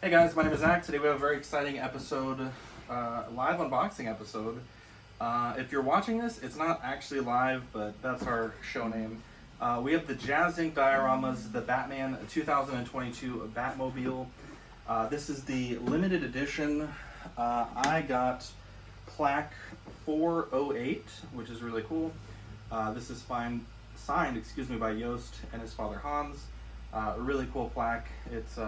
Hey guys, my name is Zach. Today we have a very exciting episode, live unboxing episode. If you're watching this, it's not actually live, but that's our show name. We have the Jazz Inc. Dioramas, the Batman 2022 Batmobile. This is the limited edition. I got plaque 408, which is really cool. This is signed, by Yost and his father Hans. A really cool plaque. It's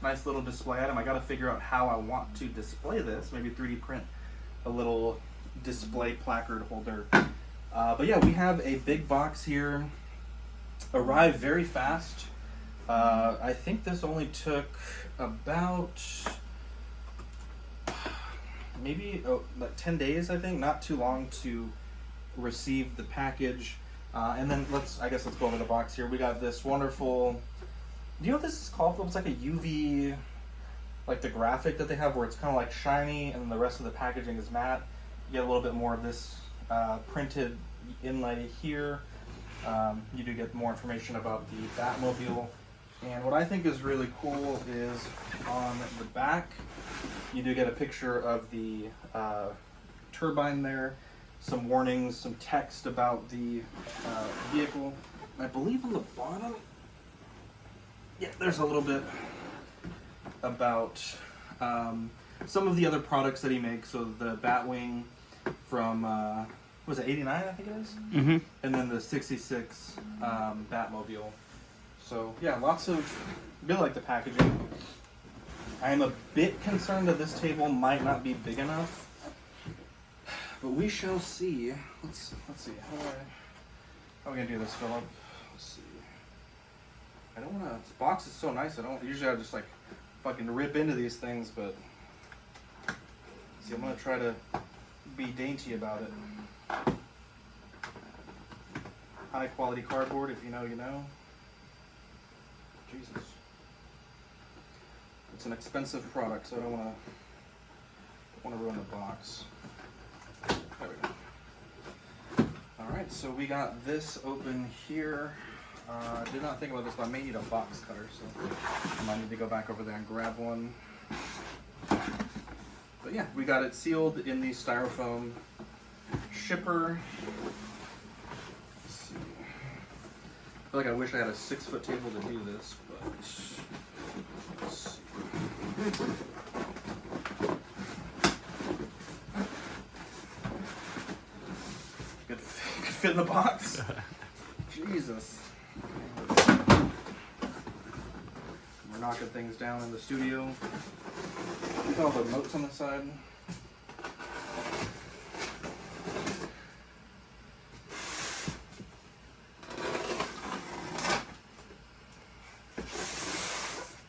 nice little display item. I got to figure out how I want to display this. Maybe 3D print a little display placard holder. But yeah, we have a big box here. Arrived very fast. I think this only took about maybe like 10 days, I think. Not too long to receive the package. And then let's go over the box here. We got this wonderful... Do you know what this is called? It's like a UV, like the graphic that they have where it's kind of like shiny and the rest of the packaging is matte. You get a little bit more of this printed inlay here. You do get more information about the Batmobile. And what I think is really cool is on the back, you do get a picture of the turbine there, some warnings, some text about the vehicle. And I believe on the bottom, yeah, there's a little bit about some of the other products that he makes. So the Batwing from, was it 89, I think it is? Mm-hmm. And then the 66 Batmobile. So yeah, really like the packaging. I am a bit concerned that this table might not be big enough, but we shall see. Let's see, how are we gonna do this, Philip? Let's see. I don't wanna, this box is so nice, usually I just like fucking rip into these things, but see, I'm gonna try to be dainty about it. High quality cardboard, if you know, you know. Jesus. It's an expensive product, so I don't wanna ruin the box. There we go. Alright, so we got this open here. Did not think about this, but I may need a box cutter, so I might need to go back over there and grab one. But yeah, we got it sealed in the styrofoam shipper. Let's see. I feel like I wish I had a 6-foot table to do this, but let's see. Good fit in the box. Jesus. We're knocking things down in the studio. Look at all the notes on the side.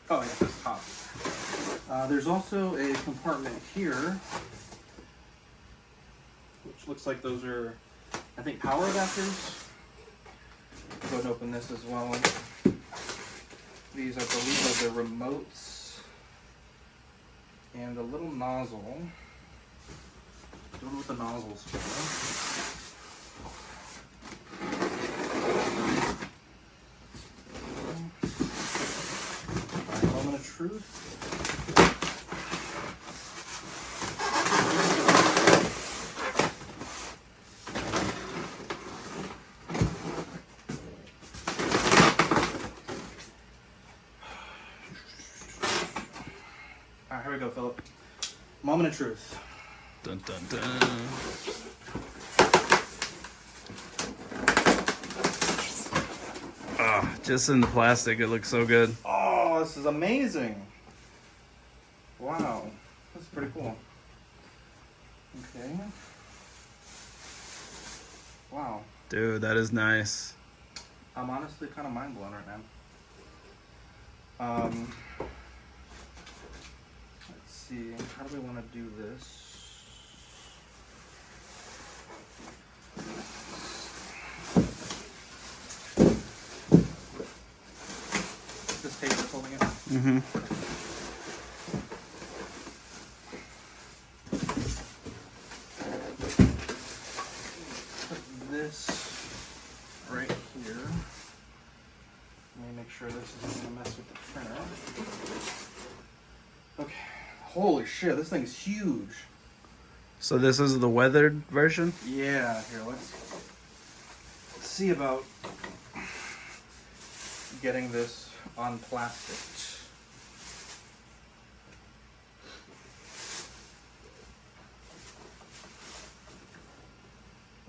Oh, yeah, this top. There's also a compartment here, which looks like those are, I think, power adapters. Go ahead and open this as well. These, I believe, are the remotes and a little nozzle. Don't know what the nozzle's for. Moment of truth. Alright, here we go, Philip. Moment of truth. Dun dun dun. Ah, just in the plastic, it looks so good. Oh, this is amazing. Wow. That's pretty cool. Okay. Wow. Dude, that is nice. I'm honestly kind of mind blown right now. Let's see. How do we want to do this? This tape is holding it. Mm-hmm. Put this right here. Let me make sure this isn't going to mess with the printer. Holy shit, this thing's huge. So this is the weathered version? Yeah, here, let's see about getting this on plastic.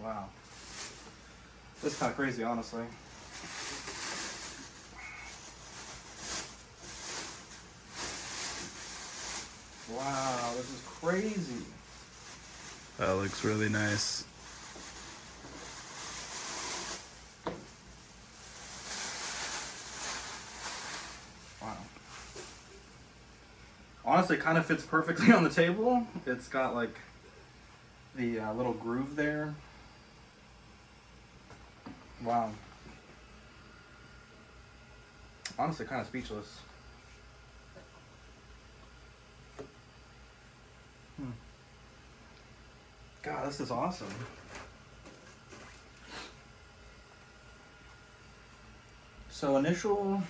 Wow. This is kind of crazy, honestly. Wow, this is crazy. That looks really nice. Wow. Honestly, it kind of fits perfectly on the table. It's got like the little groove there. Wow. Honestly, kind of speechless. God, this is awesome. So initial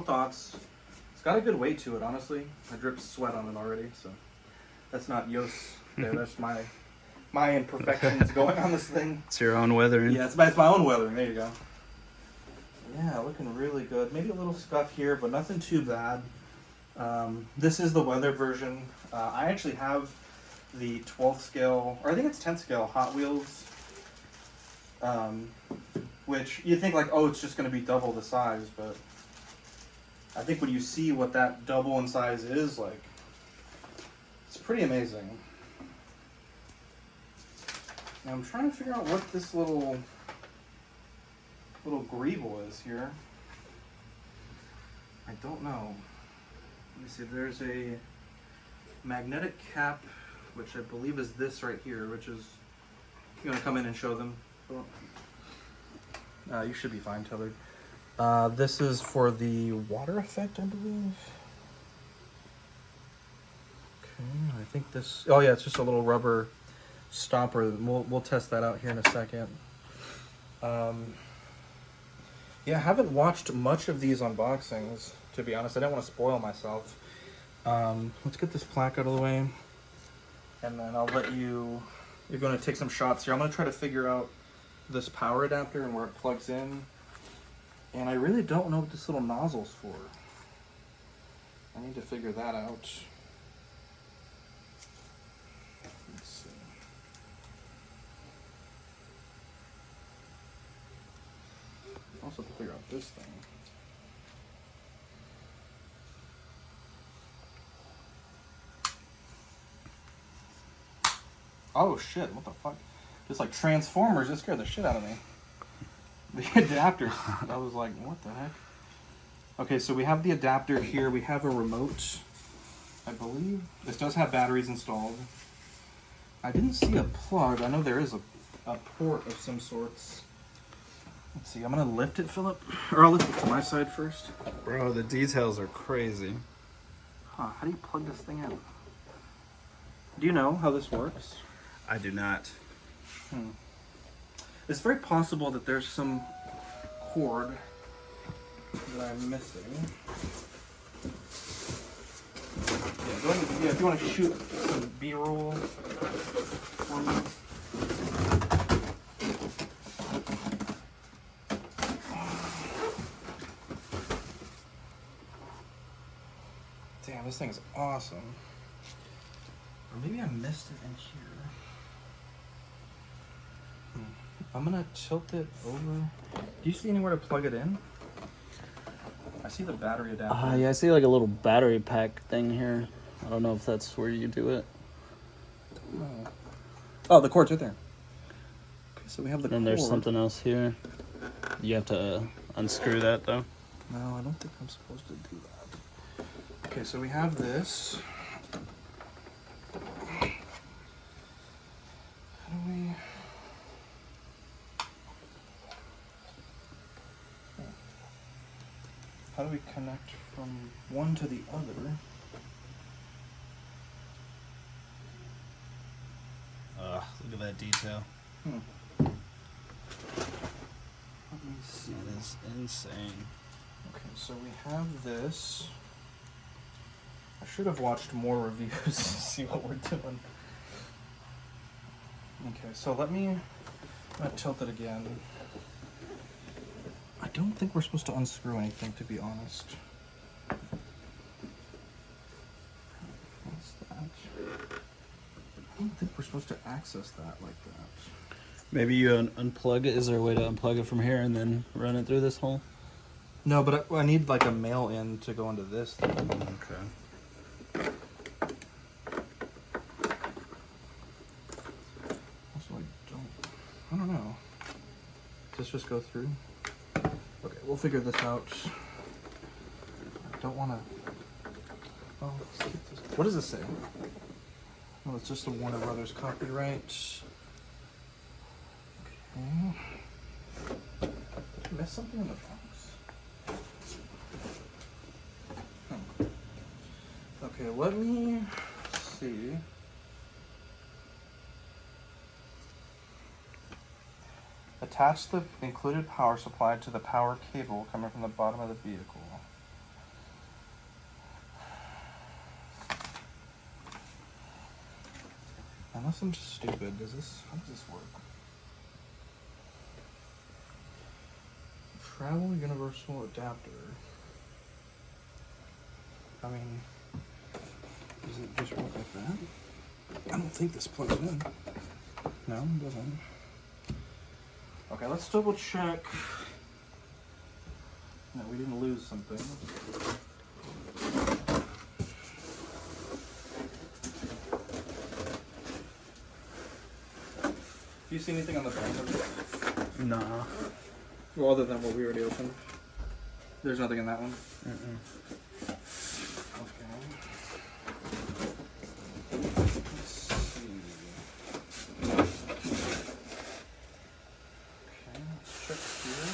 thoughts. It's got a good weight to it, honestly. I dripped sweat on it already, so that's not Yos there. That's my imperfections going on this thing. It's your own weathering. Yeah, it's my own weathering. There you go. Yeah, looking really good. Maybe a little scuff here, but nothing too bad. This is the weather version. I actually have the 12th scale, or I think it's 10th scale Hot Wheels, which you think like, oh, it's just going to be double the size, but I think when you see what that double in size is like, it's pretty amazing. Now I'm trying to figure out what this little greeble is here. I don't know. Let me see, there's a magnetic cap, which I believe is this right here, which is, you want to come in and show them? You should be fine, Tethered. This is for the water effect, I believe. Okay, I think this, oh yeah, it's just a little rubber stopper. We'll test that out here in a second. Yeah, I haven't watched much of these unboxings, to be honest. I didn't want to spoil myself. Let's get this plaque out of the way, and then I'll let you, you're going to take some shots here. I'm going to try to figure out this power adapter and where it plugs in. And I really don't know what this little nozzle's for. I need to figure that out. Let's see. Also have to figure out this thing. Oh shit, what the fuck? Just like Transformers, it scared the shit out of me. The adapters, I was like, what the heck? Okay, so we have the adapter here. We have a remote, I believe. This does have batteries installed. I didn't see a plug. I know there is a port of some sorts. Let's see, I'm gonna lift it, Philip. Or I'll lift it to my side first. Bro, the details are crazy. Huh, how do you plug this thing in? Do you know how this works? I do not. It's very possible that there's some cord that I'm missing. Yeah, go ahead, if you want to shoot some B-roll for me. Damn, this thing is awesome. Or maybe I missed it in here. I'm gonna tilt it over. Do you see anywhere to plug it in? I see the battery adapter. Yeah, I see like a little battery pack thing here. I don't know if that's where you do it. Oh, the cord's right there. Okay, so we have the cord. And there's something else here. You have to unscrew that though. No, I don't think I'm supposed to do that. Okay, so we have this. How do we... How do we connect from one to the other? Look at that detail. Let me see. That is insane. Okay, so we have this. I should have watched more reviews to see what we're doing. Okay, so I'm gonna tilt it again. I don't think we're supposed to unscrew anything, to be honest. What's that? I don't think we're supposed to access that like that. Maybe you unplug it. Is there a way to unplug it from here and then run it through this hole? No, but I need like a male in to go into this thing. Okay. Also, I don't know. Does this just go through? Okay, we'll figure this out. I don't want to. Oh, let's keep this. What does this say? Well, it's just a Warner Brothers copyright. Okay. Did I miss something in the box? Okay, let me see. Attach the included power supply to the power cable coming from the bottom of the vehicle. Unless I'm just stupid, how does this work? Travel universal adapter. I mean, does it just work like that? I don't think this plugs in. No, it doesn't. Okay, let's double check. No, we didn't lose something. Do you see anything on the back of it? Nah. Well, other than what we already opened. There's nothing in that one? Mm-mm. Okay. Let's see. Okay, let's check here.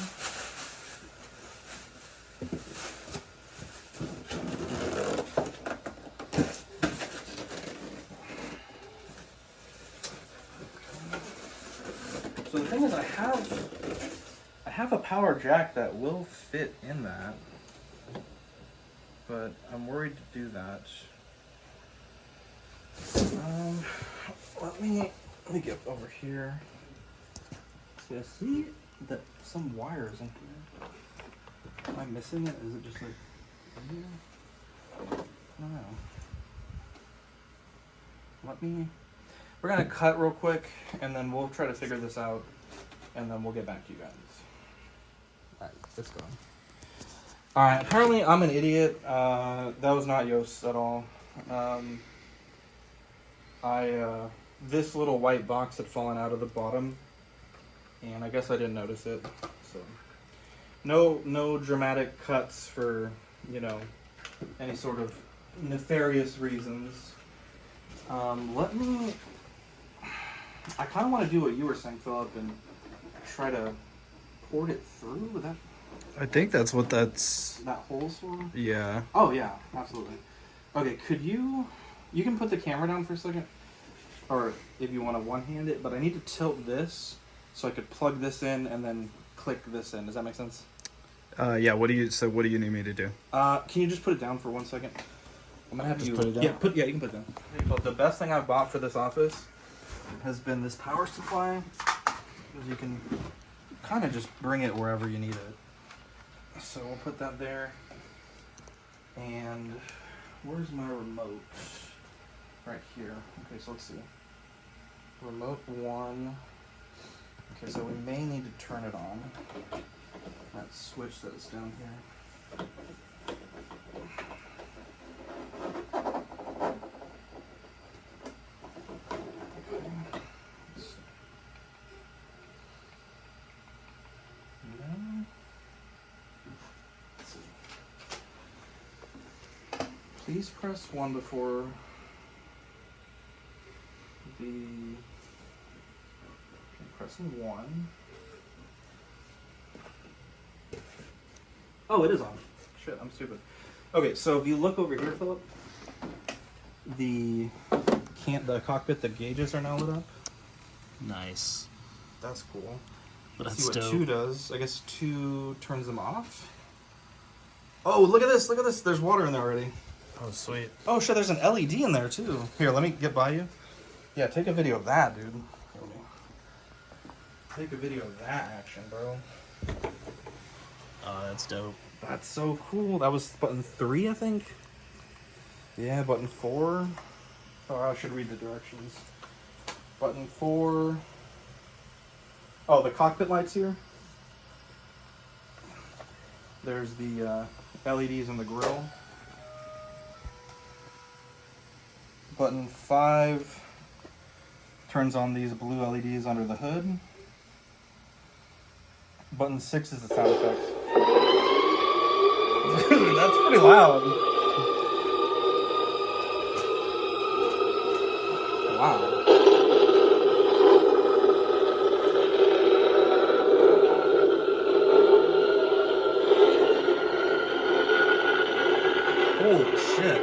So the thing is, I have a power jack that will fit in that, but I'm worried to do that. Let me get over here. See, I see that some wires in here. Am I missing it? Is it just like in here? I don't know. We're gonna cut real quick, and then we'll try to figure this out, and then we'll get back to you guys. Alright, let's go. Alright, apparently I'm an idiot. That was not Yost at all. This little white box had fallen out of the bottom, and I guess I didn't notice it. So, no dramatic cuts for, any sort of nefarious reasons. I kind of want to do what you were saying, Philip, and try to port it through. Would that I think that's what that's. that hole's for? Yeah. Oh yeah, absolutely. Okay, could you can put the camera down for a second, or if you want to one-hand it, but I need to tilt this so I could plug this in and then click this in. Does that make sense? Yeah. What do you need me to do? Can you just put it down for 1 second? I'm gonna have Just you put it down? Yeah, you can put it down. But the best thing I've bought for this office has been this power supply, because you can kind of just bring it wherever you need it. So we'll put that there. And where's my remote? Right here. Okay, so let's see. Remote 1. Okay, so we may need to turn it on. That switch that's down here. Please press 1 before the... pressing 1. Oh, it is on. Shit, I'm stupid. Okay, so if you look over here, Philip, the cockpit, the gauges are now lit up. Nice. That's cool. But Let's that's see what still 2 does. I guess 2 turns them off. Oh, look at this! Look at this! There's water in there already. Oh, sweet. Oh shit, there's an LED in there too. Here, let me get by you. Yeah, take a video of that, dude. Take a video of that action, bro. Oh, that's dope. That's so cool. That was button 3, I think. Yeah, button 4. Oh, I should read the directions. Button 4. Oh, the cockpit lights here. There's the LEDs in the grill. Button 5 turns on these blue LEDs under the hood. Button 6 is the sound effects. Dude, that's pretty loud. Wow. Holy shit.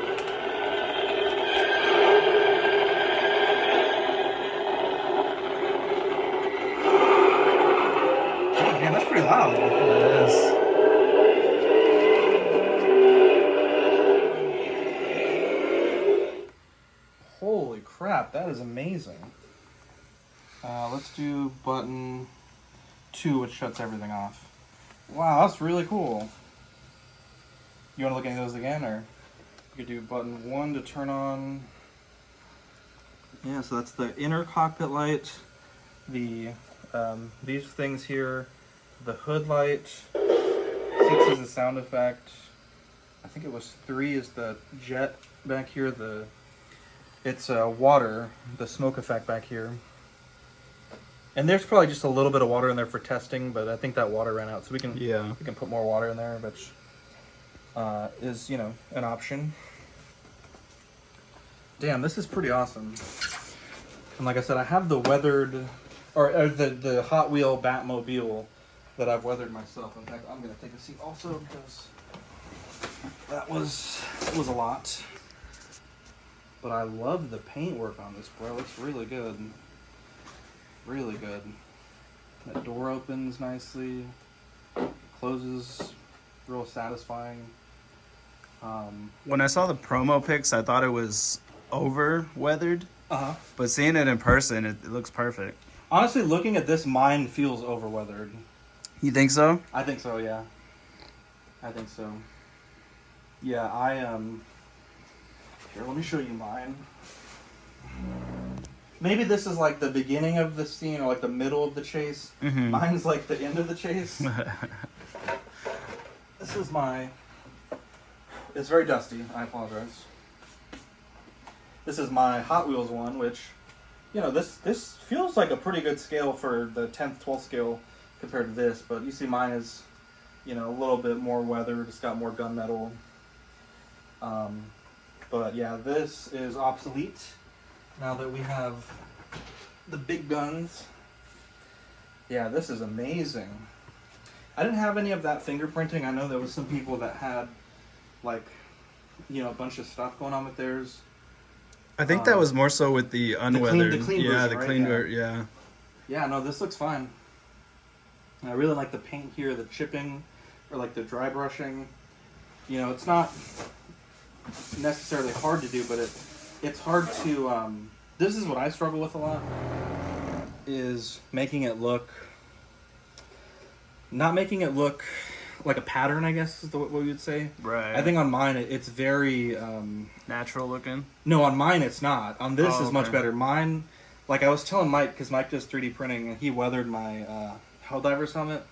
Man, that's pretty loud. Yes. Holy crap, that is amazing. Let's do button 2, which shuts everything off. Wow, that's really cool. You want to look at those again, or you could do button 1 to turn on. Yeah, so that's the inner cockpit light. The these things here, the hood light. 6 is the sound effect. I think it was 3 is the jet back here. It's water, the smoke effect back here. And there's probably just a little bit of water in there for testing, but I think that water ran out, so we can put more water in there, which is, you know, an option. Damn, this is pretty awesome. And like I said, I have the weathered, or the Hot Wheel Batmobile that I've weathered myself. In fact, I'm gonna take a seat also because that was a lot. But I love the paintwork on this, bro. It's really good. Really good. That door opens nicely. Closes real satisfying. When I saw the promo pics, I thought it was over weathered. Uh-huh. But seeing it in person, it looks perfect. Honestly, looking at this, mine feels over-weathered. You think so? I think so, yeah. I think so. Yeah, here, let me show you mine. Maybe this is like the beginning of the scene or like the middle of the chase. Mm-hmm. Mine's like the end of the chase. This is it's very dusty. I apologize. This is my Hot Wheels one, which, you know, this feels like a pretty good scale for the 10th, 12th scale compared to this. But you see mine is, you know, a little bit more weathered. It's got more gunmetal. But yeah, this is obsolete now that we have the big guns. Yeah, this is amazing. I didn't have any of that fingerprinting. I know there was some people that had, like, you know, a bunch of stuff going on with theirs. I think that was more so with the unweathered. The clean yeah, version, the right? clean Yeah. version, yeah. Yeah, no, this looks fine. I really like the paint here, the chipping, or like the dry brushing. You know, it's not necessarily hard to do, but it's hard to, this is what I struggle with a lot, is making it look, not making it look like a pattern, I guess is what we would say. Right. I think on mine it's very, natural looking. no, on mine it's not. On this Oh, is much okay. better. Mine, like I was telling Mike, because Mike does 3D printing, and he weathered my Helldiver's helmet.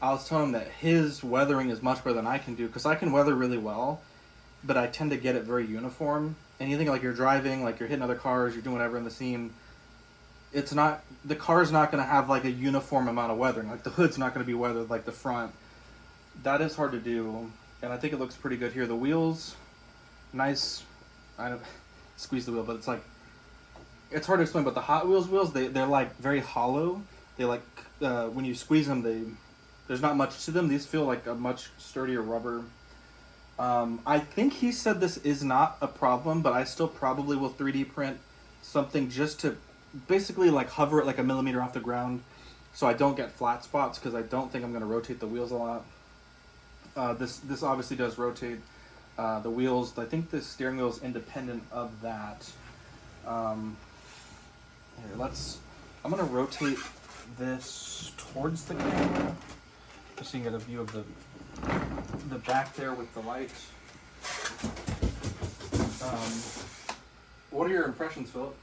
I was telling him that his weathering is much better than I can do, because I can weather really well, but I tend to get it very uniform. And you think like you're driving, like you're hitting other cars, you're doing whatever in the scene. It's not, the car's not going to have like a uniform amount of weathering. Like the hood's not going to be weathered like the front. That is hard to do, and I think it looks pretty good here. The wheels, nice. I don't squeeze the wheel, but it's like, it's hard to explain. But the Hot Wheels wheels, they're like very hollow. They like when you squeeze them, there's not much to them. These feel like a much sturdier rubber. I think he said this is not a problem, but I still probably will 3D print something just to basically like hover it like a millimeter off the ground, so I don't get flat spots, because I don't think I'm going to rotate the wheels a lot. This obviously does rotate. The wheels, I think the steering wheel is independent of that. Here, I'm gonna rotate this towards the camera, just so you can get a view of the back there with the light. What are your impressions, Philip?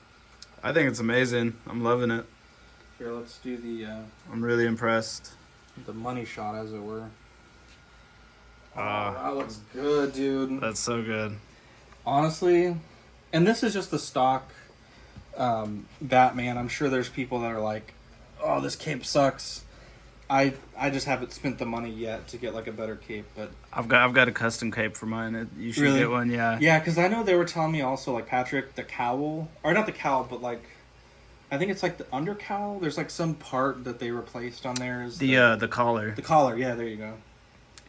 I think it's amazing. I'm loving it. Here, let's do I'm really impressed. the money shot, as it were. Ah, That looks good, dude. that's so good. Honestly, and this is just the stock Batman. I'm sure there's people that are like, "Oh, this cape sucks." I just haven't spent the money yet to get like a better cape, but I've got a custom cape for mine. You should Really? get one, yeah. yeah, because I know they were telling me also, like, Patrick, the cowl, or not the cowl, but like, I think it's like the under cowl. There's like some part that they replaced on there. Is The collar. the collar. Yeah, there you go.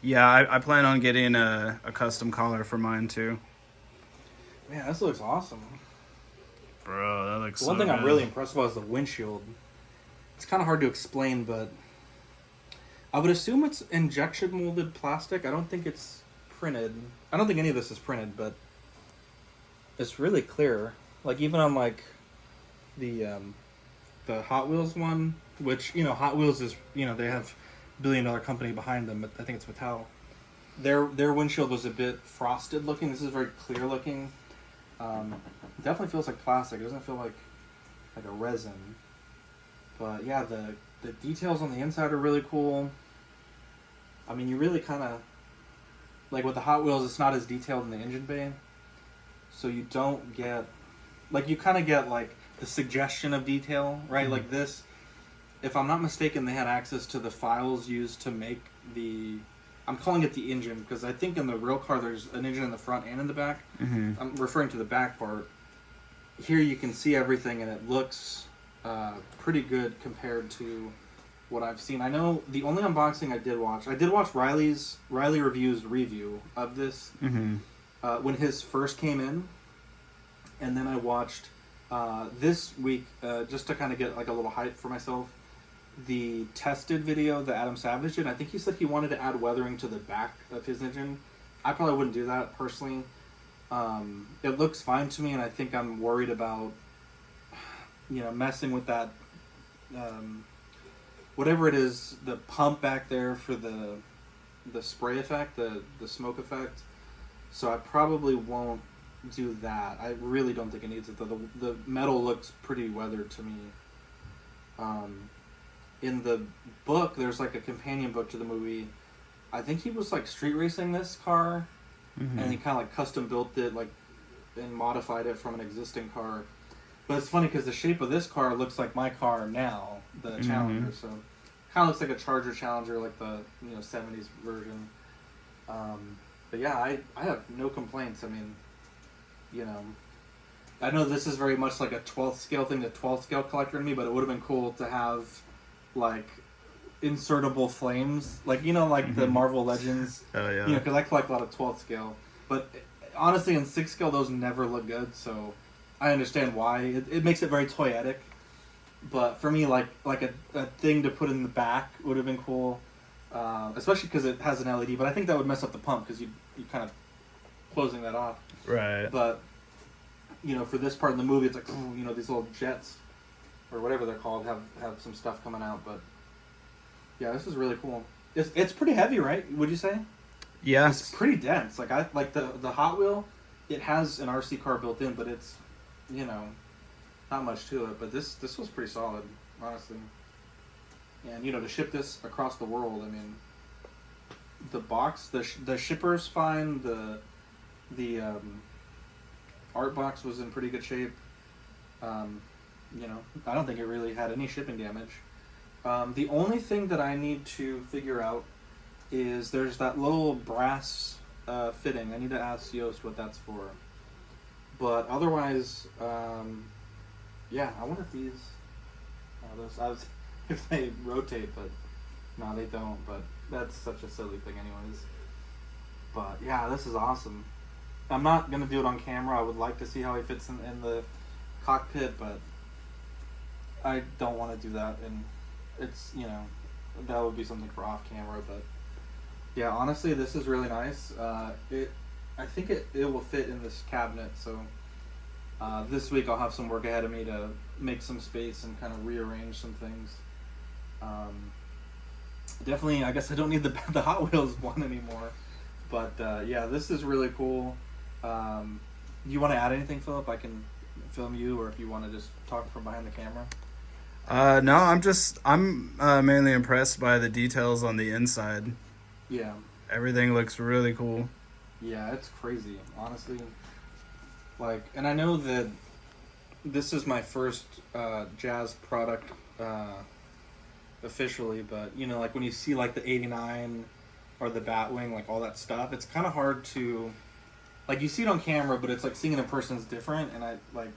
Yeah, I plan on getting a custom collar for mine too. Man, this looks awesome. Bro, that looks The one so thing I'm good. really impressed with is the windshield. It's kind of hard to explain, but I would assume it's injection molded plastic. I don't think it's printed. I don't think any of this is printed, but it's really clear. Like, even on like the Hot Wheels one, which, you know, Hot Wheels is, you know, they have $1 billion company behind them, but I think it's Mattel. Their windshield was a bit frosted looking. This is very clear looking. It definitely feels like plastic. It doesn't feel like a resin. But yeah, the details on the inside are really cool. I mean, you really kind of, like with the Hot Wheels, it's not as detailed in the engine bay, so you don't get, like, you kind of get like the suggestion of detail, right? Mm-hmm. Like this, if I'm not mistaken, they had access to the files used to make I'm calling it the engine because I think in the real car there's an engine in the front and in the back. Mm-hmm. I'm referring to the back part. Here you can see everything and it looks pretty good compared to what I've seen. I know the only unboxing I did watch Riley Review's review of this when his first came in, and then I watched this week just to kind of get like a little hype for myself, the tested video that Adam Savage did. I think he said he wanted to add weathering to the back of his engine. I probably wouldn't do that personally. It looks fine to me, and I think I'm worried about, you know, messing with that, whatever it is, the pump back there for the spray effect, the smoke effect. So I probably won't do that. I really don't think it needs it, though. The metal looks pretty weathered to me. In the book, there's like a companion book to the movie. I think he was like street racing this car, and he kind of like custom built it, like, and modified it from an existing car. But it's funny because the shape of this car looks like my car now, the Challenger. So kind of looks like a Charger Challenger, like the 70s version. But yeah, I have no complaints. I mean, I know this is very much like a 12th scale thing, the 12th scale collector in me, but it would have been cool to have like insertable flames, like like the Marvel Legends. Oh yeah. Because I collect a lot of 12th scale, but honestly in 6th scale those never look good, so I understand why. It makes it very toyetic, but for me, like a thing to put in the back would have been cool, especially because it has an LED. But I think that would mess up the pump because you kind of closing that off. Right. But for this part in the movie, it's like these little jets or whatever they're called have some stuff coming out. But yeah, this is really cool. It's pretty heavy, right? Would you say? Yes. It's pretty dense. Like the Hot Wheel, it has an RC car built in, but it's not much to it. But this was pretty solid, honestly. And to ship this across the world, I mean, the box, the shipper's fine. The art box was in pretty good shape. I don't think it really had any shipping damage. The only thing that I need to figure out is there's that little brass fitting. I need to ask Yost what that's for. But otherwise, yeah, I wonder if if they rotate, but no, they don't. But that's such a silly thing anyways. But yeah, this is awesome. I'm not going to do it on camera. I would like to see how he fits in the cockpit, but I don't want to do that. And it's, that would be something for off camera. But yeah, honestly, this is really nice. I think it will fit in this cabinet. So this week I'll have some work ahead of me to make some space and kind of rearrange some things. Definitely, I guess I don't need the Hot Wheels one anymore. But yeah, this is really cool. Do you want to add anything, Philip? I can film you, or if you want to just talk from behind the camera. No, I'm mainly impressed by the details on the inside. Yeah. Everything looks really cool. Yeah, it's crazy, honestly. Like, and I know that this is my first Jazz product officially, but you know, like when you see like the 89 or the Batwing, like all that stuff, it's kind of hard to, like, you see it on camera, but it's like seeing it in person is different. And I like,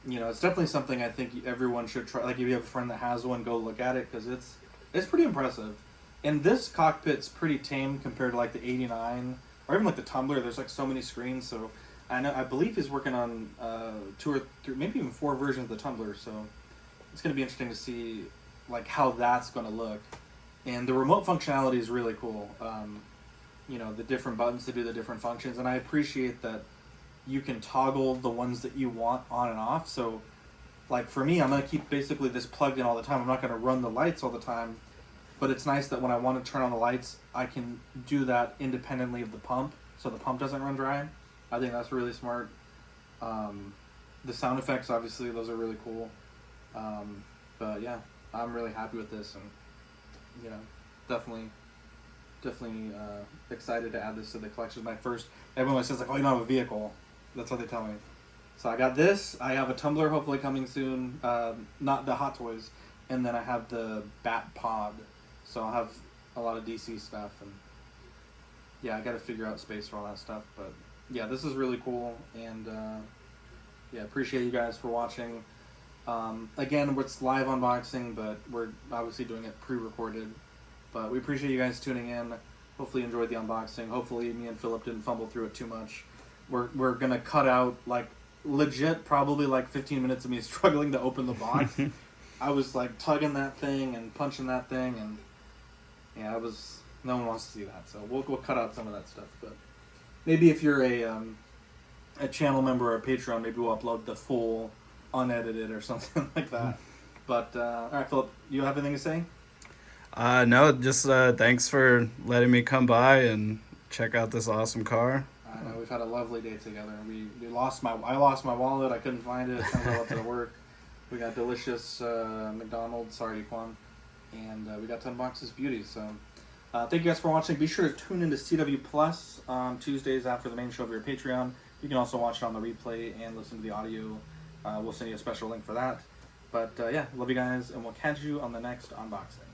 you know, it's definitely something I think everyone should try. Like, if you have a friend that has one, go look at it, because it's pretty impressive. And this cockpit's pretty tame compared to like the 89 or even like the Tumbler. There's like so many screens, so I believe he's working on 2 or 3, maybe even 4 versions of the Tumbler. So it's going to be interesting to see like how that's going to look. And the remote functionality is really cool. You know, the different buttons to do the different functions, and I appreciate that you can toggle the ones that you want on and off. So like for me, I'm going to keep basically this plugged in all the time. I'm not going to run the lights all the time. But it's nice that when I want to turn on the lights, I can do that independently of the pump, so the pump doesn't run dry. I think that's really smart. The sound effects, obviously, those are really cool. But yeah, I'm really happy with this, and you know, definitely excited to add this to the collection. My first, everyone says like, oh, you don't have a vehicle. That's what they tell me. So I got this. I have a Tumbler hopefully coming soon. Not the Hot Toys, and then I have the Bat Pod. So I'll have a lot of DC stuff, and yeah, I got to figure out space for all that stuff. But yeah, this is really cool, and yeah, appreciate you guys for watching. Again, it's live unboxing, but we're obviously doing it pre-recorded. But we appreciate you guys tuning in. Hopefully you enjoyed the unboxing. Hopefully me and Philip didn't fumble through it too much. We're gonna cut out like legit probably like 15 minutes of me struggling to open the box. I was like tugging that thing and punching that thing, and yeah, no one wants to see that, so we'll cut out some of that stuff. But maybe if you're a channel member or a Patreon, maybe we'll upload the full unedited or something like that. But all right, Philip, you have anything to say? No, just thanks for letting me come by and check out this awesome car. I know we've had a lovely day together. I lost my wallet. I couldn't find it. Turns out I left it at work. We got delicious McDonald's. Sorry, Quan. And we got 10 boxes beauty. So thank you guys for watching. Be sure to tune into CW Plus on Tuesdays after the main show of your Patreon. You can also watch it on the replay and listen to the audio. We'll send you a special link for that. But yeah, love you guys, and we'll catch you on the next unboxing.